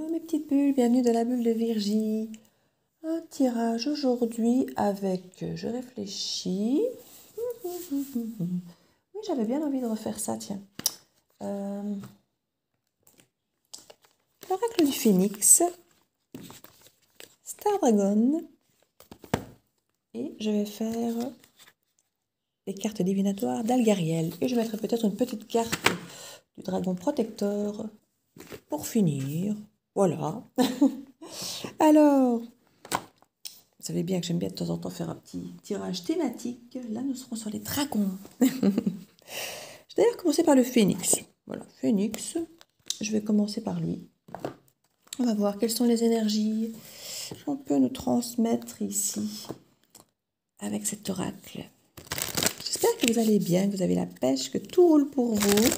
Hello mes petites bulles, bienvenue dans la bulle de Virgie. Un tirage aujourd'hui avec, je réfléchis. Oui, j'avais bien envie de refaire ça, tiens. L'oracle du Phénix, Star Dragon. Et je vais faire les cartes divinatoires d'Algariel. Et je mettrai peut-être une petite carte du dragon protecteur pour finir. Voilà. Alors, vous savez bien que j'aime bien de temps en temps faire un petit tirage thématique. Là, nous serons sur les dragons. Je vais d'ailleurs commencer par le phénix. Voilà, phénix. Je vais commencer par lui. On va voir quelles sont les énergies qu'on peut nous transmettre ici avec cet oracle. J'espère que vous allez bien, que vous avez la pêche, que tout roule pour vous.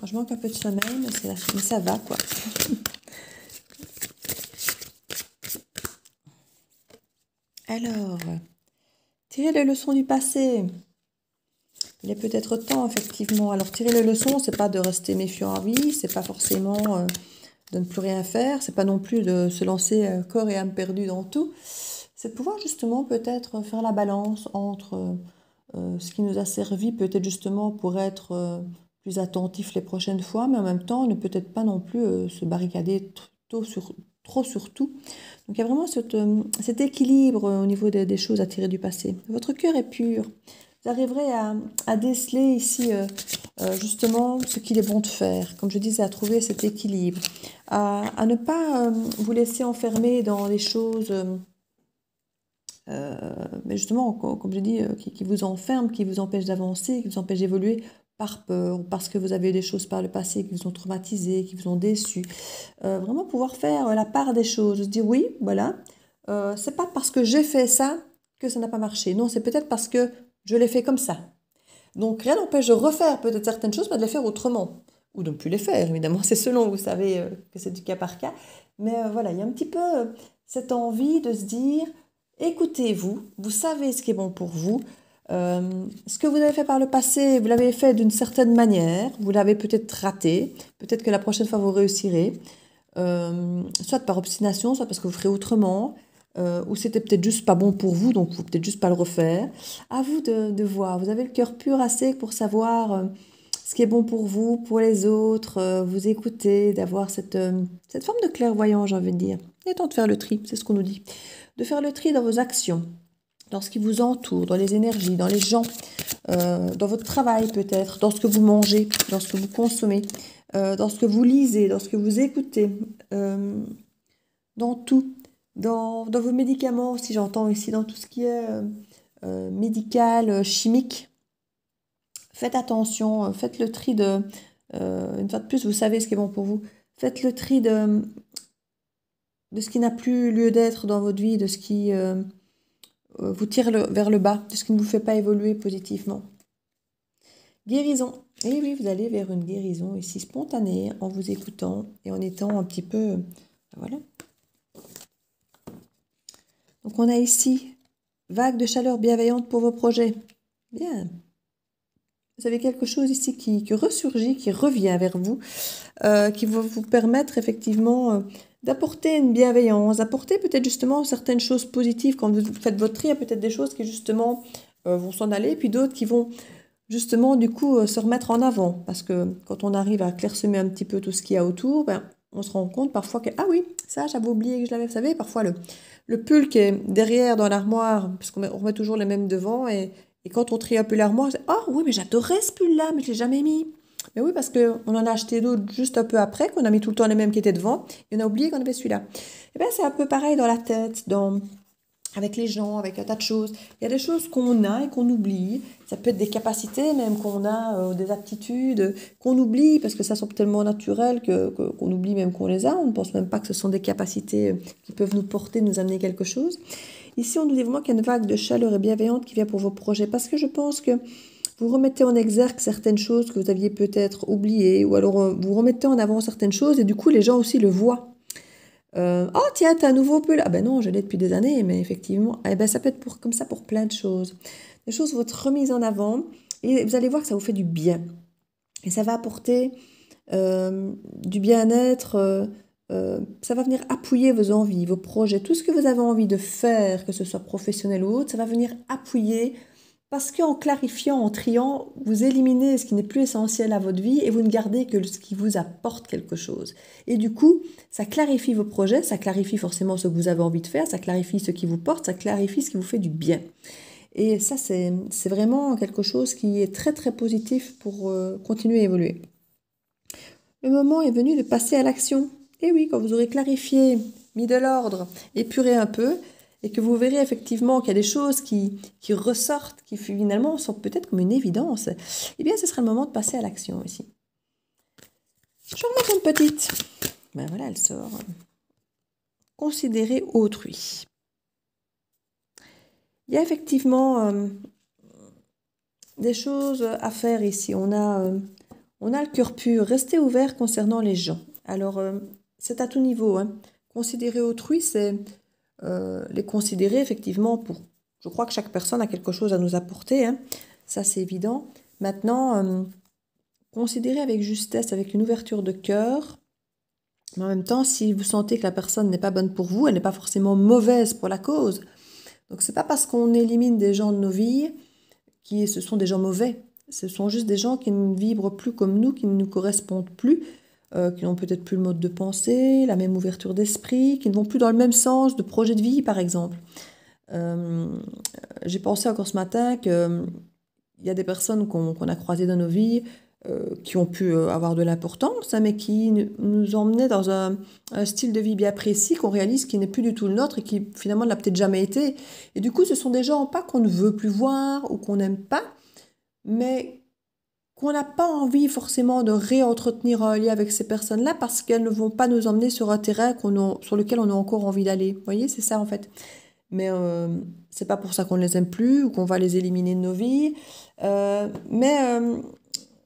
Je manque un peu de sommeil, mais ça va, quoi. Alors, tirer les leçons du passé. Il est peut-être temps, effectivement. Alors, tirer les leçons, c'est pas de rester méfiant à vie, c'est pas forcément de ne plus rien faire, c'est pas non plus de se lancer corps et âme perdue dans tout. C'est de pouvoir justement peut-être faire la balance entre ce qui nous a servi peut-être justement pour être plus attentif les prochaines fois, mais en même temps ne peut-être pas non plus se barricader trop sur tout. Donc il y a vraiment cet équilibre au niveau des choses à tirer du passé. Votre cœur est pur. Vous arriverez à déceler ici justement ce qu'il est bon de faire. Comme je disais, à trouver cet équilibre. À ne pas vous laisser enfermer dans des choses... mais justement, comme je dis, qui vous enferment, qui vous empêchent d'avancer, qui vous empêchent d'évoluer par peur, parce que vous avez eu des choses par le passé qui vous ont traumatisé, qui vous ont déçu. Vraiment pouvoir faire la part des choses, se dire oui, voilà, c'est pas parce que j'ai fait ça que ça n'a pas marché. Non, c'est peut-être parce que je l'ai fait comme ça. Donc rien n'empêche de refaire peut-être certaines choses, mais de les faire autrement. Ou de ne plus les faire, évidemment, c'est selon, vous savez que c'est du cas par cas. Mais voilà, il y a un petit peu cette envie de se dire... Écoutez-vous, vous savez ce qui est bon pour vous. Ce que vous avez fait par le passé, vous l'avez fait d'une certaine manière, vous l'avez peut-être raté, peut-être que la prochaine fois vous réussirez, soit par obstination, soit parce que vous ferez autrement, ou c'était peut-être juste pas bon pour vous, donc vous peut-être juste pas le refaire. À vous de voir, vous avez le cœur pur assez pour savoir ce qui est bon pour vous, pour les autres, vous écouter, d'avoir cette forme de clairvoyance, j'ai envie de dire. Il est temps de faire le tri, c'est ce qu'on nous dit. De faire le tri dans vos actions, dans ce qui vous entoure, dans les énergies, dans les gens, dans votre travail peut-être, dans ce que vous mangez, dans ce que vous consommez, dans ce que vous lisez, dans ce que vous écoutez, dans tout, dans vos médicaments, si j'entends ici, dans tout ce qui est médical, chimique. Faites attention, faites le tri de... une fois de plus, vous savez ce qui est bon pour vous. Faites le tri de ce qui n'a plus lieu d'être dans votre vie, de ce qui vous tire vers le bas, de ce qui ne vous fait pas évoluer positivement. Guérison. Et oui, vous allez vers une guérison ici spontanée, en vous écoutant et en étant un petit peu... Voilà. Donc on a ici vague de chaleur bienveillante pour vos projets. Bien. Vous avez quelque chose ici qui ressurgit, qui revient vers vous, qui va vous permettre effectivement d'apporter une bienveillance, d'apporter peut-être justement certaines choses positives. Quand vous faites votre tri, il y a peut-être des choses qui justement vont s'en aller, puis d'autres qui vont justement du coup se remettre en avant. Parce que quand on arrive à clairsemer un petit peu tout ce qu'il y a autour, ben, on se rend compte parfois que, ah oui, ça j'avais oublié que je l'avais, vous savez, parfois le pull qui est derrière dans l'armoire, parce qu'on remet toujours les mêmes devant, et quand on trie un peu l'armoire, c'est « Oh oui, mais j'adorais ce pull-là, mais je ne l'ai jamais mis. » Mais oui, parce qu'on en a acheté d'autres juste un peu après, qu'on a mis tout le temps les mêmes qui étaient devant, et on a oublié qu'on avait celui-là. Et bien, c'est un peu pareil dans la tête, avec les gens, avec un tas de choses. Il y a des choses qu'on a et qu'on oublie. Ça peut être des capacités même qu'on a, des aptitudes qu'on oublie, parce que ça semble tellement naturel qu'on oublie même qu'on les a. On ne pense même pas que ce sont des capacités qui peuvent nous porter, nous amener quelque chose. Ici, on nous dit vraiment qu'il y a une vague de chaleur et bienveillante qui vient pour vos projets, parce que je pense que vous remettez en exergue certaines choses que vous aviez peut-être oubliées, ou alors vous remettez en avant certaines choses, et du coup, les gens aussi le voient. Oh tiens, t'as un nouveau pull. Ah ben non, je l'ai depuis des années, mais effectivement, eh ben, ça peut être comme ça pour plein de choses. des choses vont être remises en avant et vous allez voir que ça vous fait du bien. Et ça va apporter du bien-être, ça va venir appuyer vos envies, vos projets, tout ce que vous avez envie de faire, que ce soit professionnel ou autre, ça va venir appuyer parce qu'en clarifiant, en triant, vous éliminez ce qui n'est plus essentiel à votre vie et vous ne gardez que ce qui vous apporte quelque chose. Et du coup, ça clarifie vos projets, ça clarifie forcément ce que vous avez envie de faire, ça clarifie ce qui vous porte, ça clarifie ce qui vous fait du bien. Et ça, c'est vraiment quelque chose qui est très très positif pour continuer à évoluer. Le moment est venu de passer à l'action. Et oui, quand vous aurez clarifié, mis de l'ordre, épuré un peu, et que vous verrez effectivement qu'il y a des choses qui ressortent, qui finalement sont peut-être comme une évidence, eh bien ce sera le moment de passer à l'action ici. Je vais en mettre une petite. Ben voilà, elle sort. Considérer autrui. Il y a effectivement des choses à faire ici. On a le cœur pur. Restez ouvert concernant les gens. Alors, c'est à tout niveau. Hein. Considérer autrui, c'est les considérer effectivement pour... Je crois que chaque personne a quelque chose à nous apporter. Hein. Ça, c'est évident. Maintenant, considérer avec justesse, avec une ouverture de cœur. Mais en même temps, si vous sentez que la personne n'est pas bonne pour vous, elle n'est pas forcément mauvaise pour la cause. Donc, c'est pas parce qu'on élimine des gens de nos vies ce sont des gens mauvais. Ce sont juste des gens qui ne vibrent plus comme nous, qui ne nous correspondent plus, qui n'ont peut-être plus le mode de pensée, la même ouverture d'esprit, qui ne vont plus dans le même sens de projet de vie, par exemple. J'ai pensé encore ce matin qu'il y a des personnes qu'on a croisées dans nos vies qui ont pu avoir de l'importance, hein, mais qui nous emmenaient dans un style de vie bien précis qu'on réalise qui n'est plus du tout le nôtre et qui finalement ne l'a peut-être jamais été. Et du coup, ce sont des gens pas qu'on ne veut plus voir ou qu'on n'aime pas, mais qu'on n'a pas envie forcément de réentretenir un lien avec ces personnes-là parce qu'elles ne vont pas nous emmener sur un terrain sur lequel on a encore envie d'aller. Vous voyez, c'est ça en fait. Mais c'est pas pour ça qu'on ne les aime plus ou qu'on va les éliminer de nos vies.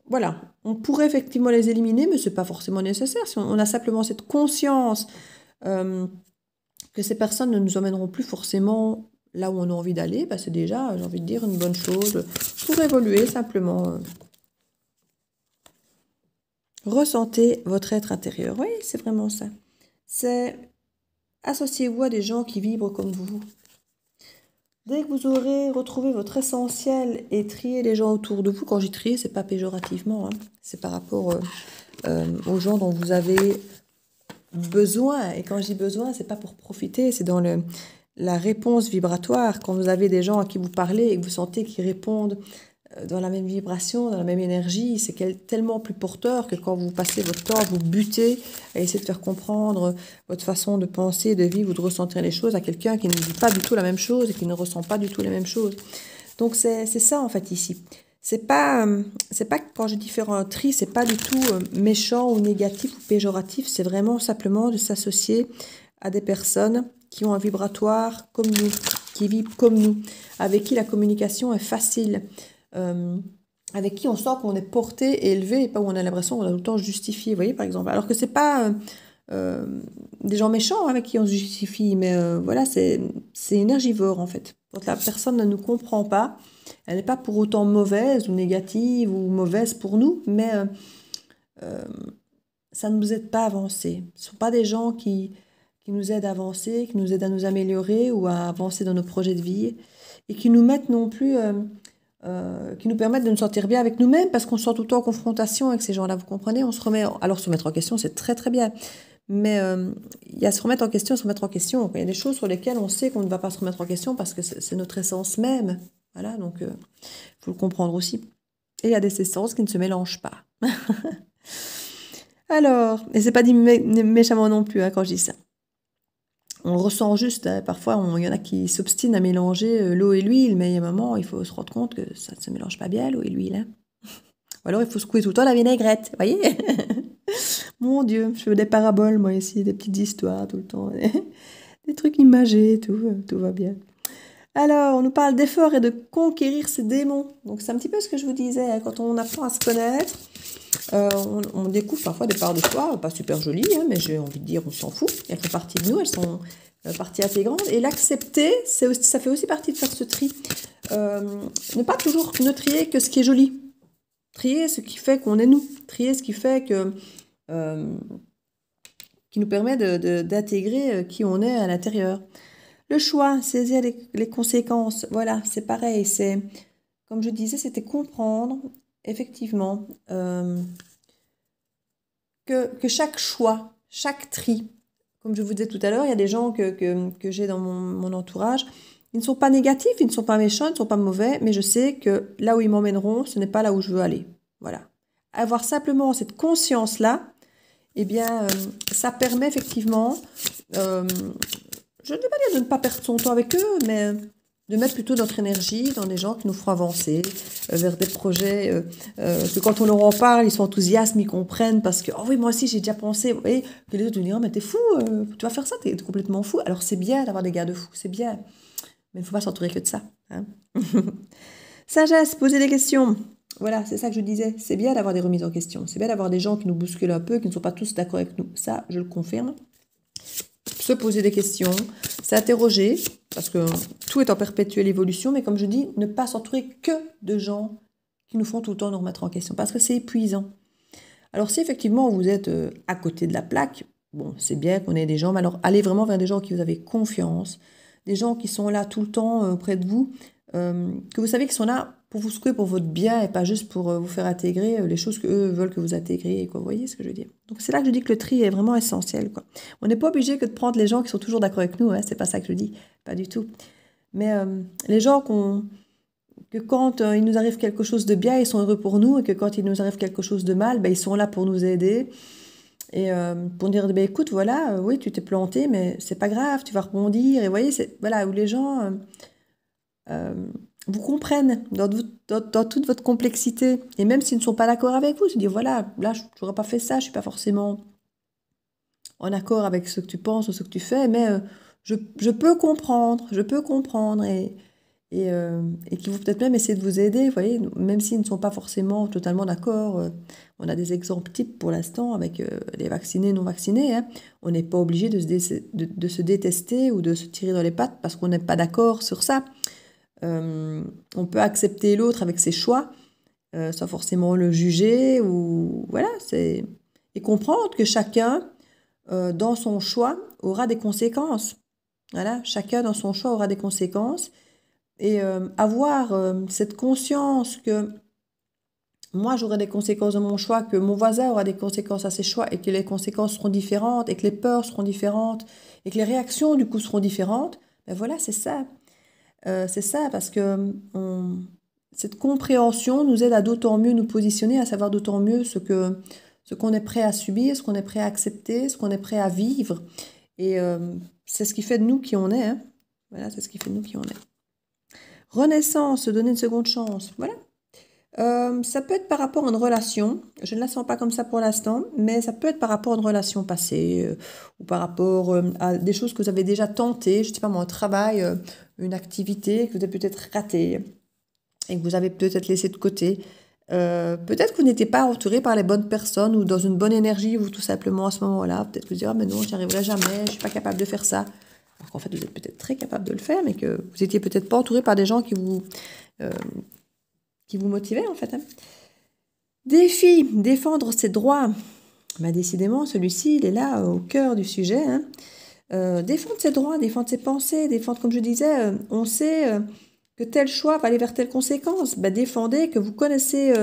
Voilà, on pourrait effectivement les éliminer, mais ce n'est pas forcément nécessaire. Si on a simplement cette conscience que ces personnes ne nous emmèneront plus forcément là où on a envie d'aller, bah c'est déjà, j'ai envie de dire, une bonne chose pour évoluer simplement. Ressentez votre être intérieur. Oui, c'est vraiment ça. C'est associez-vous à des gens qui vibrent comme vous. Dès que vous aurez retrouvé votre essentiel et trié les gens autour de vous, quand j'ai trié, c'est pas péjorativement, hein, c'est par rapport aux gens dont vous avez besoin. Et quand je dis besoin, c'est pas pour profiter, c'est dans la réponse vibratoire. Quand vous avez des gens à qui vous parlez et que vous sentez qu'ils répondent dans la même vibration, dans la même énergie, c'est tellement plus porteur que quand vous passez votre temps à vous buter, à essayer de faire comprendre votre façon de penser, de vivre ou de ressentir les choses à quelqu'un qui ne dit pas du tout la même chose et qui ne ressent pas du tout la même chose. Donc c'est ça en fait ici. C'est pas quand je dis faire un tri, c'est pas du tout méchant ou négatif ou péjoratif, c'est vraiment simplement de s'associer à des personnes qui ont un vibratoire comme nous, qui vivent comme nous, avec qui la communication est facile. Avec qui on sent qu'on est porté et élevé et pas où on a l'impression qu'on a tout le temps justifié, vous voyez, par exemple. Alors que c'est pas des gens méchants avec qui on se justifie, mais voilà, c'est énergivore en fait. Quand la personne ne nous comprend pas, elle n'est pas pour autant mauvaise ou négative ou mauvaise pour nous, mais ça ne nous aide pas à avancer. Ce ne sont pas des gens qui nous aident à avancer, qui nous aident à nous améliorer ou à avancer dans nos projets de vie et qui nous mettent non plus... qui nous permettent de nous sentir bien avec nous-mêmes parce qu'on se sent tout le temps en confrontation avec ces gens-là, vous comprenez, on se remet... Alors se remettre en question, c'est très très bien, mais il y a se remettre en question, se remettre en question. Il y a des choses sur lesquelles on sait qu'on ne va pas se remettre en question parce que c'est notre essence même, voilà, donc il faut le comprendre aussi. Et il y a des essences qui ne se mélangent pas. Alors, et c'est pas dit méchamment non plus hein, quand je dis ça. On ressent juste, hein, parfois il y en a qui s'obstinent à mélanger l'eau et l'huile, mais il y a un moment, il faut se rendre compte que ça ne se mélange pas bien, l'eau et l'huile. Hein. Ou alors il faut secouer tout le temps la vinaigrette, vous voyez. Mon Dieu, je fais des paraboles, moi ici, des petites histoires tout le temps, des trucs imagés, tout va bien. Alors, on nous parle d'efforts et de conquérir ses démons. Donc c'est un petit peu ce que je vous disais, hein, quand on apprend à se connaître, on découvre parfois des parts de soi, pas super jolies, hein, mais j'ai envie de dire, on s'en fout. Elles font partie de nous, elles sont partie intégrante. Et l'accepter, ça fait aussi partie de faire ce tri. ne pas toujours ne trier que ce qui est joli. Trier ce qui fait qu'on est nous. Trier ce qui fait que... qui nous permet d'intégrer qui on est à l'intérieur. Le choix, saisir les conséquences, voilà, c'est pareil, c'est, comme je disais, c'était comprendre, effectivement, que chaque choix, chaque tri, comme je vous disais tout à l'heure, il y a des gens que j'ai dans mon entourage, ils ne sont pas négatifs, ils ne sont pas méchants, ils ne sont pas mauvais, mais je sais que là où ils m'emmèneront, ce n'est pas là où je veux aller. Voilà. Avoir simplement cette conscience-là, eh bien, ça permet effectivement, je ne vais pas dire de ne pas perdre son temps avec eux, mais de mettre plutôt notre énergie dans des gens qui nous feront avancer vers des projets que quand on leur en parle, ils sont enthousiastes, ils comprennent parce que, oh oui, moi aussi j'ai déjà pensé, et que les autres nous disent, oh, mais t'es fou, tu vas faire ça, t'es complètement fou. Alors c'est bien d'avoir des gars de fous, c'est bien, mais il ne faut pas s'entourer que de ça. Hein. Sagesse, poser des questions. Voilà, c'est ça que je disais. C'est bien d'avoir des remises en question. C'est bien d'avoir des gens qui nous bousculent un peu, qui ne sont pas tous d'accord avec nous. Ça, je le confirme. Se poser des questions, s'interroger, parce que tout est en perpétuelle évolution, mais comme je dis, ne pas s'entourer que de gens qui nous font tout le temps nous remettre en question, parce que c'est épuisant. Alors si effectivement vous êtes à côté de la plaque, bon, c'est bien qu'on ait des gens, mais alors allez vraiment vers des gens qui vous avez confiance, des gens qui sont là tout le temps près de vous, que vous savez qu'ils sont là pour vous secouer pour votre bien et pas juste pour vous faire intégrer les choses qu'eux veulent que vous intégriez, quoi. Vous voyez ce que je veux dire? Donc c'est là que je dis que le tri est vraiment essentiel, quoi. On n'est pas obligé que de prendre les gens qui sont toujours d'accord avec nous, hein, c'est pas ça que je dis, pas du tout. Mais les gens que quand il nous arrive quelque chose de bien, ils sont heureux pour nous, et que quand il nous arrive quelque chose de mal, ben, ils sont là pour nous aider. Et pour dire, ben, écoute, voilà, oui, tu t'es planté, mais c'est pas grave, tu vas rebondir. Et vous voyez, c'est, voilà, où les gens vous comprennent dans toute votre complexité. Et même s'ils ne sont pas d'accord avec vous, se dire, voilà, là, je n'aurais pas fait ça, je ne suis pas forcément en accord avec ce que tu penses ou ce que tu fais, mais je peux comprendre, et qui vont peut-être même essayer de vous aider, vous voyez, même s'ils ne sont pas forcément totalement d'accord. On a des exemples types pour l'instant avec les vaccinés, non vaccinés. Hein. On n'est pas obligé de se détester ou de se tirer dans les pattes parce qu'on n'est pas d'accord sur ça. On peut accepter l'autre avec ses choix, sans forcément le juger, ou voilà, et comprendre que chacun, dans son choix, aura des conséquences. Voilà, chacun dans son choix aura des conséquences. Et avoir cette conscience que moi j'aurai des conséquences de mon choix, que mon voisin aura des conséquences à ses choix, et que les conséquences seront différentes, et que les peurs seront différentes, et que les réactions du coup seront différentes, ben voilà, c'est ça. C'est ça, parce que cette compréhension nous aide à d'autant mieux nous positionner, à savoir d'autant mieux ce qu'on est prêt à subir, ce qu'on est prêt à accepter, ce qu'on est prêt à vivre. Et c'est ce qui fait de nous qui on est. Hein. Voilà, c'est ce qui fait de nous qui on est. Renaissance, se donner une seconde chance. Voilà. Ça peut être par rapport à une relation. Je ne la sens pas comme ça pour l'instant, mais ça peut être par rapport à une relation passée ou par rapport à des choses que vous avez déjà tentées. Je ne sais pas moi, un travail, une activité que vous avez peut-être ratée et que vous avez peut-être laissé de côté. Peut-être que vous n'étiez pas entouré par les bonnes personnes ou dans une bonne énergie, ou tout simplement à ce moment-là. Peut-être que vous dites, ah, mais non, j'y arriverai jamais, je ne suis pas capable de faire ça. Alors qu'en fait, vous êtes peut-être très capable de le faire, mais que vous n'étiez peut-être pas entouré par des gens qui vous motivaient, en fait. Hein. Défi, défendre ses droits. Bah, décidément, celui-ci, il est là, au cœur du sujet. Hein. Défendre ses droits, défendre ses pensées, défendre, comme je disais, on sait que tel choix va aller vers telle conséquence. Bah, défendez que vous connaissez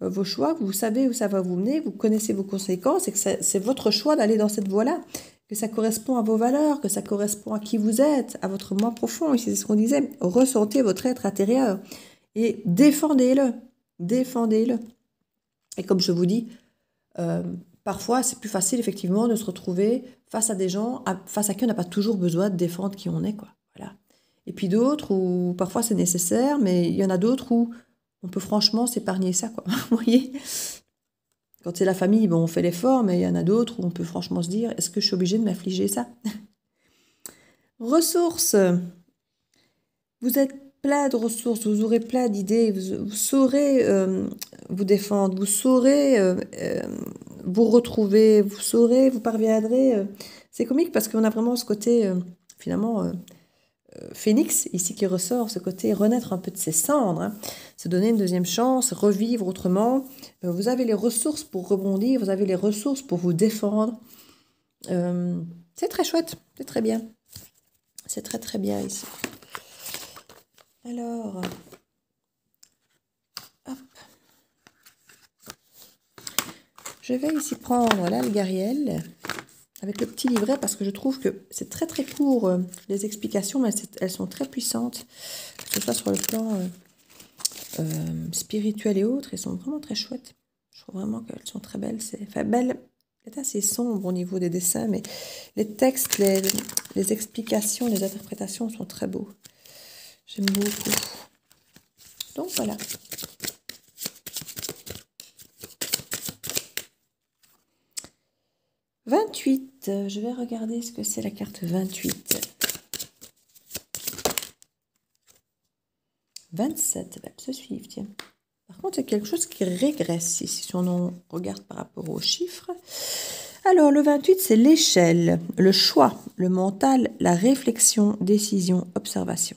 vos choix, que vous savez où ça va vous mener, vous connaissez vos conséquences et que c'est votre choix d'aller dans cette voie-là, que ça correspond à vos valeurs, que ça correspond à qui vous êtes, à votre moi profond. Ici, c'est ce qu'on disait, ressentez votre être intérieur et défendez-le, défendez-le. Et comme je vous dis, parfois c'est plus facile effectivement de se retrouver face à des gens, face à qui on n'a pas toujours besoin de défendre qui on est, quoi. Voilà. Et puis d'autres où parfois c'est nécessaire, mais il y en a d'autres où on peut franchement s'épargner ça, quoi. Vous voyez ? Quand c'est la famille, bon, on fait l'effort, mais il y en a d'autres où on peut franchement se dire, est-ce que je suis obligée de m'affliger ça ? Ressources. Vous êtes plein de ressources, vous aurez plein d'idées, vous saurez vous défendre, vous saurez vous retrouver, vous parviendrez. C'est comique parce qu'on a vraiment ce côté, finalement, phénix, ici qui ressort, ce côté renaître un peu de ses cendres, hein, se donner une deuxième chance, revivre autrement. Vous avez les ressources pour rebondir, vous avez les ressources pour vous défendre. C'est très chouette, c'est très bien. C'est très très bien ici. Alors, hop. Je vais ici prendre l'Algariel avec le petit livret parce que je trouve que c'est très très court les explications, mais elles sont très puissantes, que ce soit sur le plan spirituel et autres, elles sont vraiment très chouettes. Je trouve vraiment qu'elles sont très belles. Enfin, belle, c'est assez sombre au niveau des dessins, mais les textes, les explications, les interprétations sont très beaux. J'aime beaucoup. Donc voilà. « 28 », je vais regarder ce que c'est la carte 28. 27, elle va se suivre, tiens. Par contre, c'est quelque chose qui régresse ici, si on regarde par rapport aux chiffres. Alors, le 28, c'est l'échelle, le choix, le mental, la réflexion, décision, observation.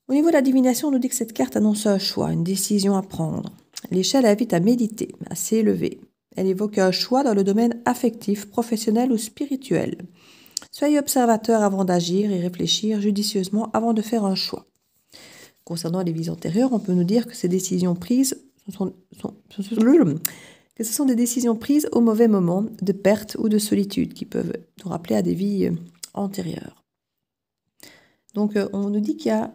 Au niveau de la divination, on nous dit que cette carte annonce un choix, une décision à prendre. L'échelle invite à méditer, à s'élever. Elle évoque un choix dans le domaine affectif, professionnel ou spirituel. Soyez observateur avant d'agir et réfléchir judicieusement avant de faire un choix. Concernant les vies antérieures, on peut nous dire que ces décisions prises que ce sont des décisions prises au mauvais moment, de perte ou de solitude, qui peuvent nous rappeler à des vies antérieures. Donc, on nous dit qu'il y a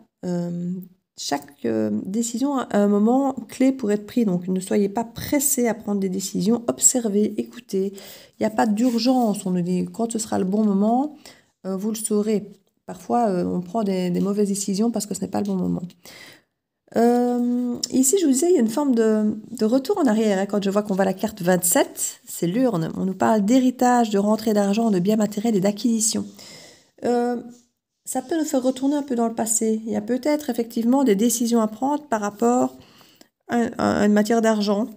chaque décision a un moment clé pour être pris. Donc, ne soyez pas pressés à prendre des décisions. Observez, écoutez. Il n'y a pas d'urgence. On nous dit quand ce sera le bon moment, vous le saurez. Parfois, on prend des mauvaises décisions parce que ce n'est pas le bon moment. Ici, je vous disais, il y a une forme de retour en arrière. Hein. Quand je vois qu'on va à la carte 27, c'est l'urne. On nous parle d'héritage, de rentrée d'argent, de biens matériels et d'acquisition. Ça peut nous faire retourner un peu dans le passé. Il y a peut-être effectivement des décisions à prendre par rapport à une matière d'argent.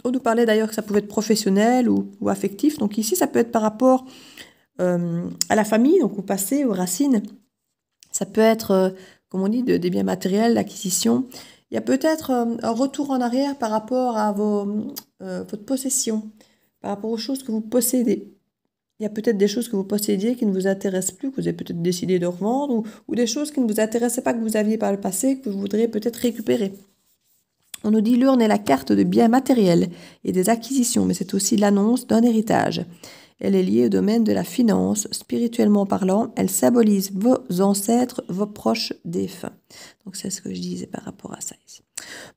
On nous parlait d'ailleurs que ça pouvait être professionnel ou affectif. Donc ici, ça peut être par rapport à la famille, donc au passé, aux racines. Ça peut être, comme on dit, des biens matériels, l'acquisition. Il y a peut-être un retour en arrière par rapport à votre possession, par rapport aux choses que vous possédez. Il y a peut-être des choses que vous possédiez qui ne vous intéressent plus, que vous avez peut-être décidé de revendre, ou des choses qui ne vous intéressaient pas, que vous aviez par le passé, que vous voudriez peut-être récupérer. On nous dit l'urne est la carte de biens matériels et des acquisitions, mais c'est aussi l'annonce d'un héritage. Elle est liée au domaine de la finance, spirituellement parlant. Elle symbolise vos ancêtres, vos proches défunts. Donc c'est ce que je disais par rapport à ça ici.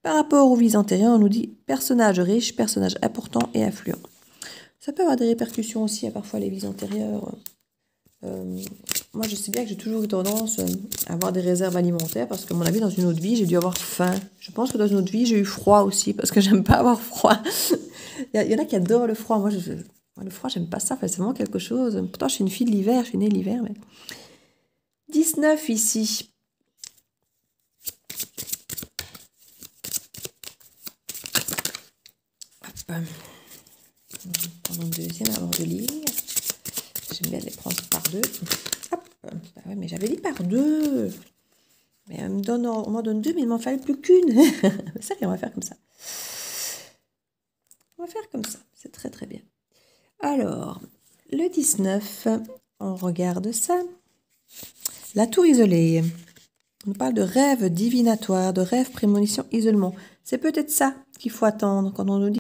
Par rapport aux vies antérieures, on nous dit personnage riche, personnage important et influent. Ça peut avoir des répercussions aussi à parfois les vies antérieures. Moi, je sais bien que j'ai toujours eu tendance à avoir des réserves alimentaires parce que, à mon avis, dans une autre vie, j'ai dû avoir faim. Je pense que dans une autre vie, j'ai eu froid aussi parce que j'aime pas avoir froid. Il y en a qui adorent le froid. Moi, le froid, j'aime pas ça. Enfin, c'est vraiment quelque chose. Pourtant, je suis une fille de l'hiver, je suis née l'hiver. Mais... 19 ici. Hop. Prendre une deuxième avant de lire. J'aime bien les prendre par deux. Hop. Bah ouais, mais j'avais dit par deux. Mais on m'en donne deux, mais il m'en fallait plus qu'une. Ça, on va faire comme ça. On va faire comme ça. C'est très très bien. Alors, le 19, on regarde ça. La tour isolée. On parle de rêve divinatoire, de rêve prémonition, isolement. C'est peut-être ça qu'il faut attendre quand on nous dit